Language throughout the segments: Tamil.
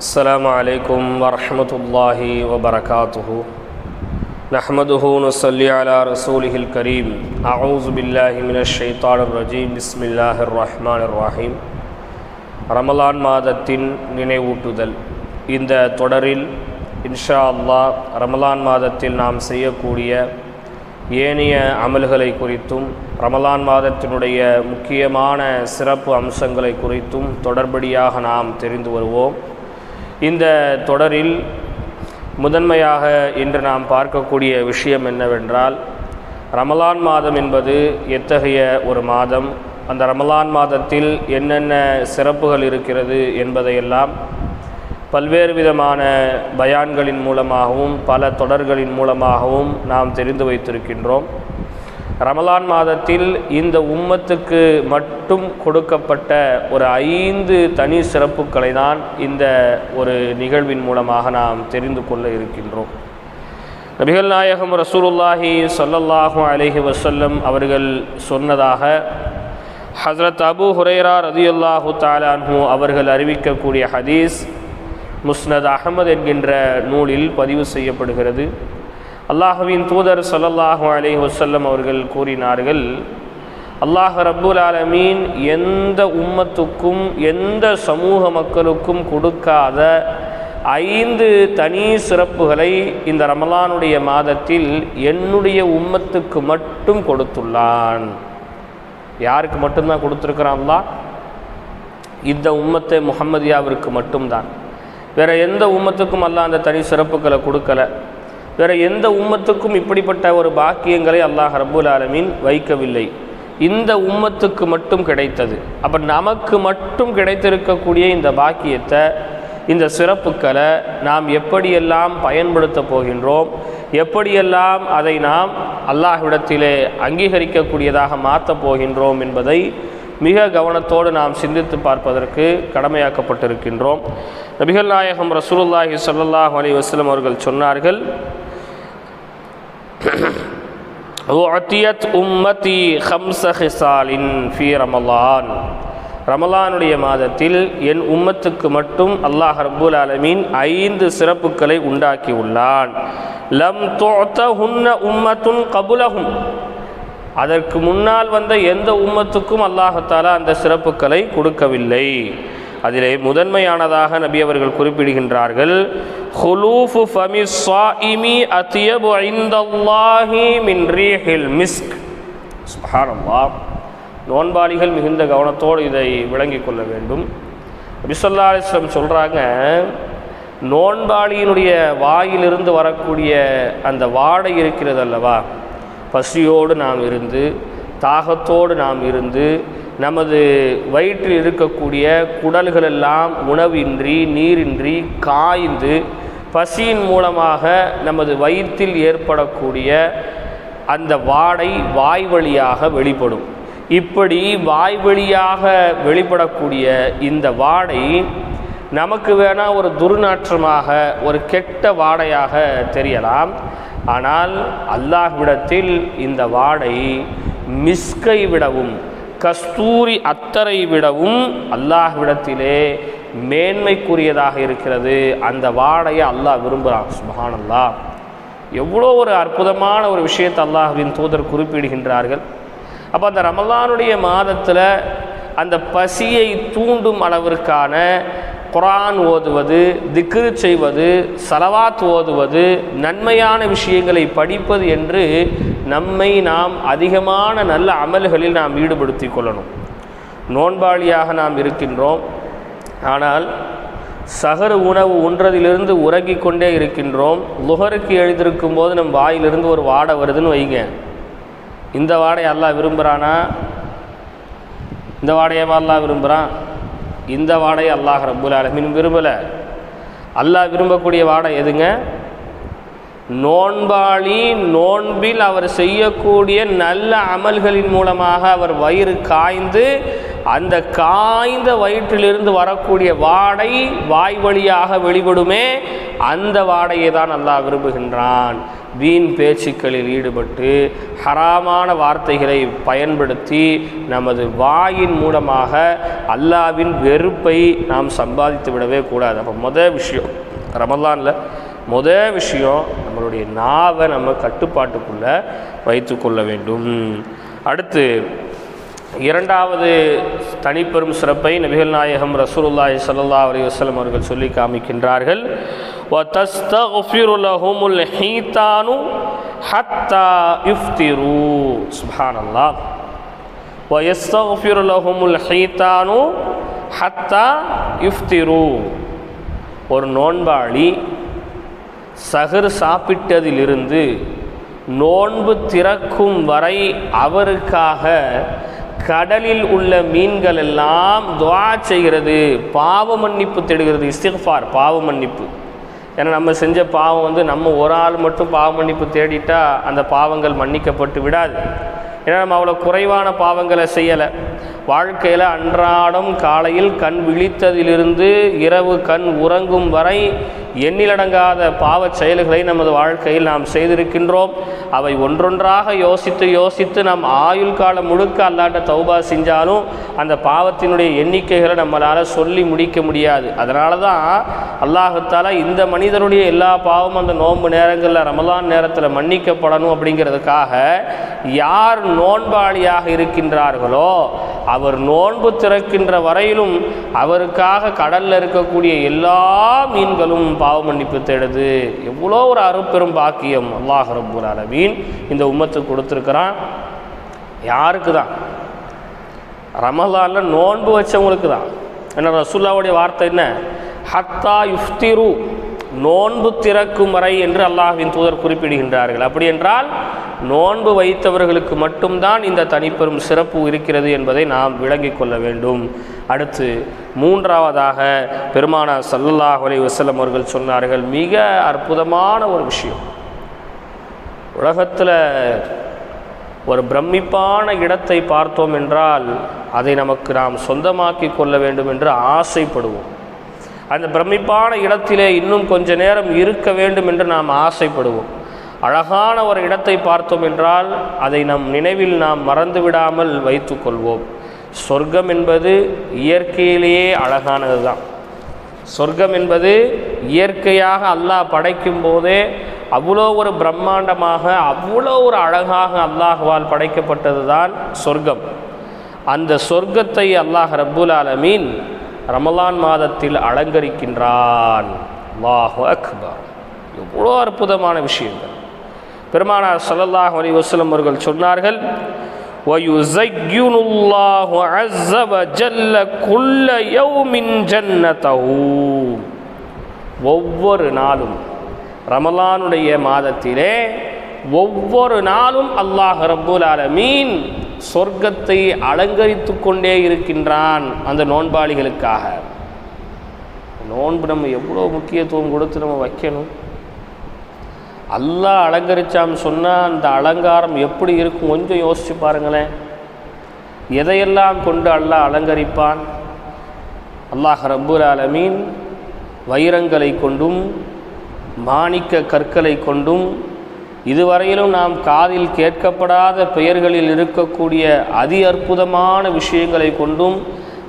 السلام عليكم ورحمة الله وبركاته نحمده ونصلي على رسوله الكريم أعوذ بالله من الشيطان الرجيم بسم الله الرحمن الرحيم ரமலான் மாதத்தின் நினைவூட்டுதல். இந்த தொடரில் இன்ஷா அல்லாஹ் ரமலான் மாதத்தில் நாம் செய்யக்கூடிய ஏனைய அமல்களை குறித்தும் ரமலான் மாதத்தினுடைய முக்கியமான சிறப்பு அம்சங்களை குறித்தும் தொடர்படியாக நாம் தெரிந்து வருவோம். இந்த தொடரில் முதன்மையாக இன்று நாம் பார்க்கக்கூடிய விஷயம் என்னவென்றால், ரமலான் மாதம் என்பது எத்தகைய ஒரு மாதம், அந்த ரமலான் மாதத்தில் என்னென்ன சிறப்புகள் இருக்கிறது என்பதையெல்லாம் பல்வேறு விதமான பயான்களின் மூலமாகவும் பல தொடர்களின் மூலமாகவும் நாம் தெரிந்து வைத்திருக்கின்றோம். ரமலான் மாதத்தில் இந்த உம்மத்துக்கு மட்டும் கொடுக்கப்பட்ட ஒரு 5 தனி சிறப்புகளை தான் இந்த ஒரு நிகழ்வின் மூலமாக நாம் தெரிந்து கொள்ள இருக்கின்றோம். நபிகள் நாயகம் ரசூலுல்லாஹி ஸல்லல்லாஹு அலைஹி வஸல்லம் அவர்கள் சொன்னதாக ஹஸ்ரத் அபூ ஹுரைரா ரலியல்லாஹு தஆலா அன்ஹு அவர்கள் அறிவிக்கக்கூடிய ஹதீஸ் முஸ்னத் அஹ்மத் என்கின்ற நூலில் பதிவு செய்யப்படுகிறது. அல்லாஹ்வின் தூதர் ஸல்லல்லாஹு அலைஹி வஸல்லம் அவர்கள் கூறினார்கள், அல்லாஹ் ரப்புல் ஆலமீன் எந்த உம்மத்துக்கும் எந்த சமூக மக்களுக்கும் கொடுக்காத 5 தனி சிறப்புகளை இந்த ரமலானுடைய மாதத்தில் என்னுடைய உம்மத்துக்கு மட்டும் கொடுத்துள்ளான். யாருக்கு மட்டும்தான் கொடுத்துருக்கிறான்? அல்லாஹ் இந்த உம்மத்தை முஹம்மதியாவிற்கு மட்டும்தான். வேறு எந்த உம்மத்துக்கும் அல்லாஹ் அந்த தனி சிறப்புகளை கொடுக்கலை. வேறு எந்த உம்மத்துக்கும் இப்படிப்பட்ட ஒரு பாக்கியங்களை அல்லாஹ் ரப்புல் ஆலமீன் வைக்கவில்லை. இந்த உம்மத்துக்கு மட்டும் கிடைத்தது. அப்போ நமக்கு மட்டும் கிடைத்திருக்கக்கூடிய இந்த பாக்கியத்தை, இந்த சிறப்புக்களை நாம் எப்படியெல்லாம் பயன்படுத்த போகின்றோம், எப்படியெல்லாம் அதை நாம் அல்லாஹ்விடத்திலே அங்கீகரிக்கக்கூடியதாக மாற்றப் போகின்றோம் என்பதை மிக கவனத்தோடு நாம் சிந்தித்து பார்ப்பதற்கு கடமையாக்கப்பட்டிருக்கின்றோம். நபிகள் நாயகம் ரசூலுல்லாஹி ஸல்லல்லாஹு அலைஹி வஸல்லம் அவர்கள் சொன்னார்கள், உஅதியத் உம்மதி 5 ஹிசாலின் ஃபீ ரமலான். ரமலானுடைய மாதத்தில் என் உம்மத்துக்கு மட்டும் அல்லாஹ் ரப்புல் ஆலமீன் 5 சிறப்புகளை உண்டாக்கி உள்ளான். லம் துஅதஹுன்ன உம்மத்துன் கபுலஹும். அதற்கு முன்னால் வந்த எந்த உம்மத்துக்கும் அல்லாஹ் தஆலா அந்த சிறப்புகளை கொடுக்கவில்லை. அதிலே முதன்மையானதாக நபி அவர்கள் குறிப்பிடுகின்றார்கள், ஹுலூஃபு ஃபமி ஸாயிமி அத்யபு இன்தல்லாஹி மின் ரீஹில் மிஸ்க். சுப்ஹானல்லாஹ். நோன்பாளிகள் மிகுந்த கவனத்தோடு இதை விளங்கிக் கொள்ள வேண்டும். நபி ஸல்லல்லாஹு அலைஹி வஸல்லம் சொல்கிறாங்க, நோன்பாளியினுடைய வாயிலிருந்து வரக்கூடிய அந்த வாடை இருக்கிறது அல்லவா, பசியோடு நாம் இருந்து தாகத்தோடு நாம் இருந்து நமது வயிற்றில் இருக்கக்கூடிய குடல்களெல்லாம் உணவின்றி நீரின்றி காய்ந்து பசியின் மூலமாக நமது வயிற்றில் ஏற்படக்கூடிய அந்த வாடை வாய் வழியாக வெளிப்படும். இப்படி வாய் வழியாக வெளிப்படக்கூடிய இந்த வாடை நமக்கு வேணால் ஒரு துர்நாற்றமாக ஒரு கெட்ட வாடையாக தெரியலாம். ஆனால் அல்லாஹ்விடத்தில் இந்த வாடை மிஸ்கை விடவும் கஸ்தூரி அத்தரை விடவும் அல்லாஹ்விடத்திலே மேன்மைக்குரியதாக இருக்கிறது. அந்த வாடையை அல்லாஹ் விரும்புகிறான். சுப்ஹானல்லாஹ். எவ்வளோ ஒரு அற்புதமான ஒரு விஷயத்தை அல்லாஹ்வின் தூதர் குறிப்பிடுகின்றார்கள். அப்போ அந்த ரமலானுடைய மாதத்தில் அந்த பசியை தூண்டும் அளவிற்கான குர்ஆன் ஓதுவது, திக்ர் செய்வது, ஸலவாத் ஓதுவது, நன்மையான விஷயங்களை படிப்பது என்று நம்மை நாம் அதிகமான நல்ல அமல்களில் நாம் ஈடுபடுத்தி கொள்ளணும். நோன்பாளியாக நாம் இருக்கின்றோம், ஆனால் சஹர் உணவு உண்றதிலிருந்து உறங்கிக் கொண்டே இருக்கின்றோம். லுஹருக்கு எழுந்திருக்கும் போது நம் வாயிலிருந்து ஒரு வாடை வருதுன்னு வைங்க. இந்த வாடை அல்லாஹ் விரும்புகிறானா? இந்த வாடையவா அல்லாஹ் விரும்புகிறான்? இந்த வாடை அல்லாஹ் ரப்புல் ஆலமீன் விரும்பலை. அல்லாஹ் விரும்பக்கூடிய வாடை எதுங்க? நோன்பாளி நோன்பில் அவர் செய்யக்கூடிய நல்ல அமல்களின் மூலமாக அவர் வயிறு காய்ந்து அந்த காய்ந்த வயிற்றிலிருந்து வரக்கூடிய வாடை வாய் வழியாக வெளிப்படுமே, அந்த வாடையை தான் அல்லாஹ் விரும்புகின்றான். வீண் பேச்சுக்களில் ஈடுபட்டு ஹராமான வார்த்தைகளை பயன்படுத்தி நமது வாயின் மூலமாக அல்லாஹ்வின் வெறுப்பை நாம் சம்பாதித்து விடவே கூடாது. அப்போ விஷயம் ரமலானில் விஷயம் நம்மளுடைய நாவை நம்ம கட்டுப்பாட்டுக்குள்ளே வைத்து கொள்ள வேண்டும். அடுத்து இரண்டாவது தனிப்பெரும் சிறப்பை நபிகள் நாயகம் ரசூலுல்லாஹி ஸல்லல்லாஹு அலைஹி வஸல்லம் அவர்கள் சொல்லி காமிக்கின்றார்கள். வதஸ்தக்ஃபிரு லஹுமுல் ஹீதானு ஹத்தா யுஃப்திரு. சுப்ஹானல்லாஹ். வயஸ்தக்ஃபிரு லஹுமுல் ஹீதானு ஹத்தா யுஃப்திரு. ஒரு நோன்பாளி சஹர் சாப்பிட்டதிலிருந்து நோன்பு திறக்கும் வரை அவருக்காக கடலில் உள்ள மீன்கள் எல்லாம் துஆ செய்கிறது, பாவ மன்னிப்பு தேடுகிறது. இஸ்திக்ஃபார், பாவ மன்னிப்பு. ஏன்னா நம்ம செஞ்ச பாவம் நம்ம ஒரு ஆள் மட்டும் பாவ மன்னிப்பு தேடிட்டா அந்த பாவங்கள் மன்னிக்கப்பட்டு விடாது. ஏன்னா நம்ம அவ்வளோ குறைவான பாவங்களை செய்யலை. வாழ்க்கையில் அன்றாடம் காலையில் கண் விழித்ததிலிருந்து இரவு கண் உறங்கும் வரை எண்ணிலடங்காத பாவ செயல்களை நமது வாழ்க்கையில் நாம் செய்திருக்கின்றோம். அவை ஒன்றொன்றாக யோசித்து நாம் ஆயுள் காலம் முழுக்க அல்லாட்ட தௌபா செஞ்சாலும் அந்த பாவத்தினுடைய எண்ணிக்கைகளை நம்மளால் சொல்லி முடிக்க முடியாது. அதனால தான் அல்லாஹு தஆலா இந்த மனிதனுடைய எல்லா பாவமும் அந்த நோன்பு நேரங்களில் ரமலான் நேரத்தில் மன்னிக்கப்படணும் அப்படிங்கிறதுக்காக யார் நோன்பாளியாக இருக்கின்றார்களோ அவர் நோன்பு திறக்கின்ற வரையிலும் அவருக்காக கடலில் இருக்கக்கூடிய எல்லா மீன்களும் பாவ மன்னிப்பு தேடுது. எவ்வளோ ஒரு அருப்பெரும் பாக்கியம் அல்லாஹ் ரப்புல் ஆலமீன் இந்த உம்மத்துக்கு கொடுத்துருக்கிறான். யாருக்கு தான்? ரமலானில் நோன்பு வச்சவங்களுக்கு தான். ஏன்னா ரசூலுல்லாஹ்வுடைய வார்த்தை என்ன? ஹத்தா யுஃப்திரு, நோன்பு திறக்கும் வரை என்று அல்லாஹ்வின் தூதர் குறிப்பிடுகின்றார்கள். அப்படி என்றால் நோன்பு வைத்தவர்களுக்கு மட்டும்தான் இந்த தனிப்பெரும் சிறப்பு இருக்கிறது என்பதை நாம் விளங்கிக் கொள்ள வேண்டும். அடுத்து மூன்றாவதாக பெருமானார் ஸல்லல்லாஹு அலைஹி வஸல்லம் அவர்கள் சொன்னார்கள், மிக அற்புதமான ஒரு விஷயம். உலகத்தில் ஒரு பிரமிப்பான இடத்தை பார்த்தோம் என்றால் அதை நமக்கு நாம் சொந்தமாக்கி கொள்ள வேண்டும் என்று ஆசைப்படுவோம். அந்த பிரமிப்பான இடத்திலே இன்னும் கொஞ்ச நேரம் இருக்க வேண்டும் என்று நாம் ஆசைப்படுவோம். அழகான ஒரு இடத்தை பார்த்தோம் என்றால் அதை நம் நினைவில் நாம் மறந்துவிடாமல் வைத்து கொள்வோம். சொர்க்கம் என்பது இயற்கையிலேயே அழகானது தான். சொர்க்கம் என்பது இயற்கையாக அல்லாஹ் படைக்கும் போதே அவ்வளோ ஒரு பிரம்மாண்டமாக அவ்வளோ ஒரு அழகாக அல்லாஹ்வால் படைக்கப்பட்டது தான் சொர்க்கம். அந்த சொர்க்கத்தை அல்லாஹ் ரப்புல் ஆலமீன் ரமலான் மாதத்தில் அலங்கரிக்கின்றான். அல்லாஹு அக்பர்! எவ்வளோ அற்புதமான விஷயங்கள். பெருமானார் ஸல்லல்லாஹு அலைஹி வஸல்லம் அவர்கள் சொன்னார்கள், வயுஸய்யினுல்லாஹு அஸ்ஸ வஜல்ல குல்ல யௌமின் ஜன்னதஹு. ஒவ்வொரு நாளும் ரமலானுடைய மாதத்திலே ஒவ்வொரு நாளும் அல்லாஹ் ரப்புல் ஆலமீன் சொர்க்கத்தை அலங்கரித்து கொண்டே இருக்கின்றான் அந்த நோன்பாளிகளுக்காக. நோன்பு நம்ம எவ்வளோ முக்கியத்துவம் கொடுத்து நம்ம வைக்கணும். அல்லாஹ் அலங்கரிச்சான்னு சொன்னால் அந்த அலங்காரம் எப்படி இருக்கும் கொஞ்சம் யோசித்து பாருங்களேன். எதையெல்லாம் கொண்டு அல்லாஹ் அலங்கரிப்பான்? அல்லாஹ் ரப்புல் ஆலமீன் வைரங்களை கொண்டும் மாணிக்க கற்களை கொண்டும் இதுவரையிலும் நாம் காதில் கேட்கப்படாத பெயர்களில் இருக்கக்கூடிய அதி அற்புதமான விஷயங்களை கொண்டும்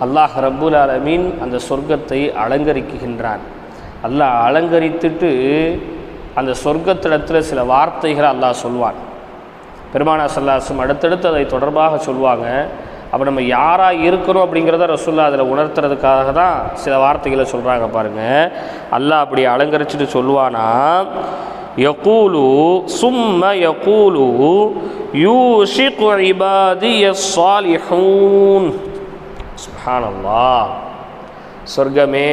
அல்லாஹ் ரப்புல் ஆலமீன் அந்த சொர்க்கத்தை அலங்கரிக்கின்றான். அல்லாஹ் அலங்கரித்துட்டு அந்த சொர்க்கத்திடத்தில் சில வார்த்தைகளை அல்லாஹ் சொல்வான். பெருமானார் ஸல்லல்லாஹு அலைஹி வஸல்லம் அடுத்தடுத்து அதை தொடர்பாக சொல்லுவாங்க. அப்போ நம்ம யாராக இருக்கிறோம் அப்படிங்கிறத ரசூலுல்லாஹ் அதில் உணர்த்துறதுக்காக தான் சில வார்த்தைகளை சொல்கிறாங்க பாருங்கள். அல்லாஹ் அப்படி அலங்கரிச்சுட்டு சொல்லுவானா, யகூலு சும்ம யகூலு யூஷிகு இபாதியஸ் ஸாலிஹூன். சுப்ஹானல்லாஹ்! சொர்க்கமே,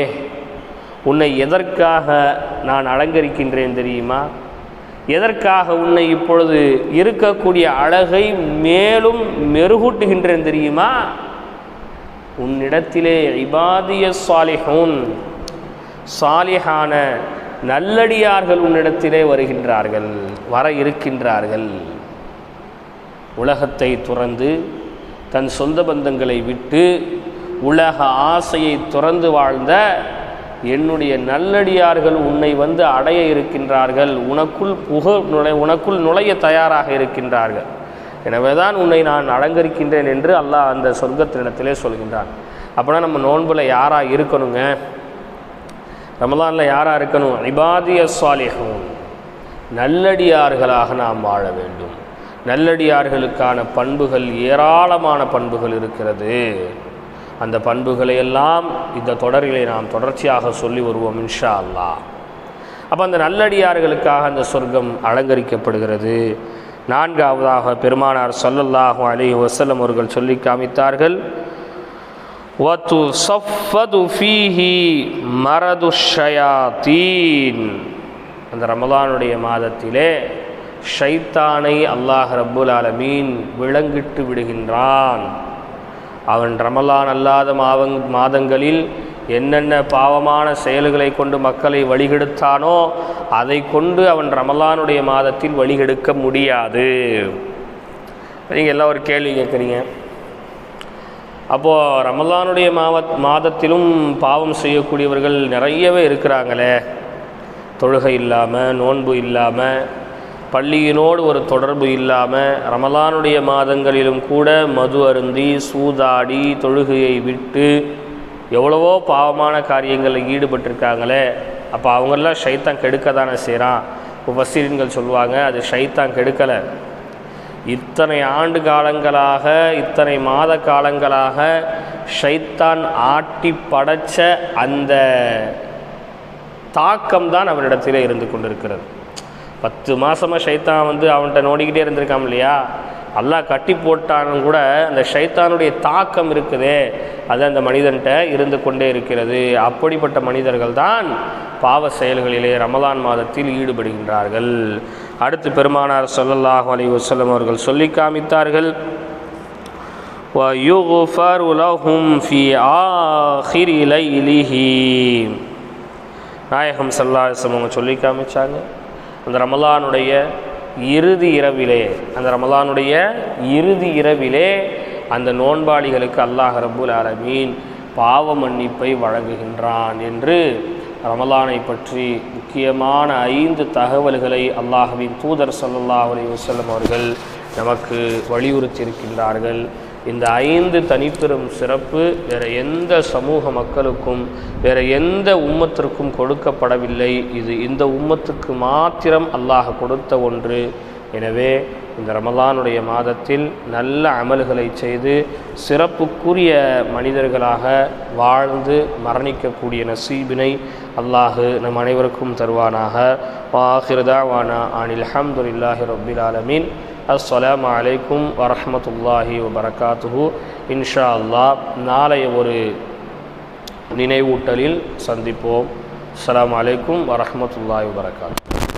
உன்னை எதற்காக நான் அலங்கரிக்கின்றேன் தெரியுமா? எதற்காக உன்னை இப்பொழுது இருக்கக்கூடிய அழகை மேலும் மெருகூட்டுகின்றேன் தெரியுமா? உன்னிடத்திலே இபாதியஸ் ஸாலிஹூன், சாலிஹான நல்லடியார்கள் உன்னிடத்திலே வருகின்றார்கள், வர இருக்கின்றார்கள். உலகத்தை துறந்து தன் சொந்த பந்தங்களை விட்டு உலக ஆசையை துறந்து வாழ்ந்த என்னுடைய நல்லடியார்கள் உன்னை வந்து அடைய இருக்கின்றார்கள், உனக்குள் நுழைய தயாராக இருக்கின்றார்கள், எனவே தான் உன்னை நான் அலங்கரிக்கின்றேன் என்று அல்லாஹ் அந்த சொர்க்கத்தினிடத்திலே சொல்கின்றான். அப்படின்னா நம்ம நோன்புல யாராக இருக்கணுங்க? ரமலானில் யாராக இருக்கணும்? இபாதிய ஸாலிஹூன், நல்லடியார்களாக நாம் வாழ வேண்டும். நல்லடியார்களுக்கான பண்புகள், ஏராளமான பண்புகள் இருக்கிறது. அந்த பண்புகளை எல்லாம் இந்த தொடரிலே நாம் தொடர்ச்சியாக சொல்லி வருவோம் இன்ஷா அல்லாஹ். அப்போ அந்த நல்லடியார்களுக்காக அந்த சொர்க்கம் அலங்கரிக்கப்படுகிறது. நான்காவதாக பெருமானார் ஸல்லல்லாஹு அலைஹி வஸல்லம் அவர்கள் சொல்லி காமித்தார்கள், வதுஸஃபது ஃபீஹி மரது ஷயாத்தீன். அந்த ரமலானுடைய மாதத்திலே ஷைத்தானை அல்லாஹ் ரப்புல் ஆலமீன் விளங்கிட்டு விடுகின்றான். அவன் ரமலான் அல்லாத மாதங்களில் என்னென்ன பாவமான செயல்களை கொண்டு மக்களை வழிகெடுத்தானோ அதை கொண்டு அவன் ரமலானுடைய மாதத்தில் வழிகெடுக்க முடியாது. நீங்கள் எல்லாம் ஒரு கேள்வி கேட்குறீங்க, அப்போது ரமலானுடைய மாதத்திலும் பாவம் செய்யக்கூடியவர்கள் நிறையவே இருக்கிறாங்களே, தொழுகை இல்லாமல், நோன்பு இல்லாமல், பள்ளியினோடு ஒரு தொடர்பு இல்லாமல், ரமலானுடைய மாதங்களிலும் கூட மது அருந்தி, சூதாடி, தொழுகையை விட்டு எவ்வளவோ பாவமான காரியங்களில் ஈடுபட்டிருக்காங்களே, அப்போ அவங்களெலாம் ஷைத்தான் கெடுக்க தானே செய்கிறான். முஃபஸ்ஸிரீன்கள் சொல்லுவாங்க, அது ஷைத்தான் கெடுக்கலை. இத்தனை ஆண்டு காலங்களாக, இத்தனை மாத காலங்களாக ஷைத்தான் ஆட்டி படைச்ச அந்த தாக்கம்தான் அவனிடத்தில் இருந்து கொண்டிருக்கிறது. 10 மாதமாக ஷைத்தான் வந்து அவன்கிட்ட நோடிக்கிட்டே இருந்திருக்கான் இல்லையா, அல்லாஹ் கட்டி போட்டாலும் கூட அந்த ஷைத்தானுடைய தாக்கம் இருக்குதே, அது அந்த மனிதன்கிட்ட இருந்து கொண்டே இருக்கிறது. அப்படிப்பட்ட மனிதர்கள் தான் பாவ செயல்களிலே ரமலான் மாதத்தில் ஈடுபடுகின்றார்கள். அடுத்து பெருமானார் ஸல்லல்லாஹு அலைஹி வஸல்லம் அவர்கள் சொல்லி காமித்தார்கள், وَيُغْفَرُ لَهُمْ فِي آخِرِ لَيْلِهِ. நாயகம் ஸல்லல்லாஹு அலைஹி வஸல்லம் அவங்க சொல்லி காமிச்சாங்க, அந்த ரமலானுடைய இறுதி இரவிலே அந்த நோன்பாளிகளுக்கு அல்லாஹ் ரப்புல் ஆலமீன் பாவ மன்னிப்பை வழங்குகின்றான் என்று ரமலானை பற்றி முக்கியமான 5 தகவல்களை அல்லாஹ்வின் தூதர் ஸல்லல்லாஹு அலைஹி வஸல்லம் அவர்கள் நமக்கு வலியுறுத்தியிருக்கின்றார்கள். இந்த 5 தனிப்பெரும் சிறப்பு வேறு எந்த சமூக மக்களுக்கும், வேறு எந்த உம்மத்திற்கும் கொடுக்கப்படவில்லை. இது இந்த உம்மத்துக்கு மாத்திரம் அல்லாஹ் கொடுத்த ஒன்று. எனவே இந்த ரமலானுடைய மாதத்தில் நல்ல அமல்களை செய்து சிறப்புக்குரிய மனிதர்களாக வாழ்ந்து மரணிக்கக்கூடிய நசீபினை அல்லாஹ் நம் அனைவருக்கும் தருவானாக. வஆகிரு தஅவானா அனில் ஹம்துலில்லாஹி ரப்பில் ஆலமீன். அஸ்ஸலாமு அலைக்கும் வரஹ்மத்துல்லாஹி வபரகாத்துஹு. இன்ஷா அல்லாஹ் நாளைய ஒரு நினைவூட்டலில் சந்திப்போம். அஸ்ஸலாமு அலைக்கும் வரஹ்மத்துல்லாஹி வபரகாத்துஹு.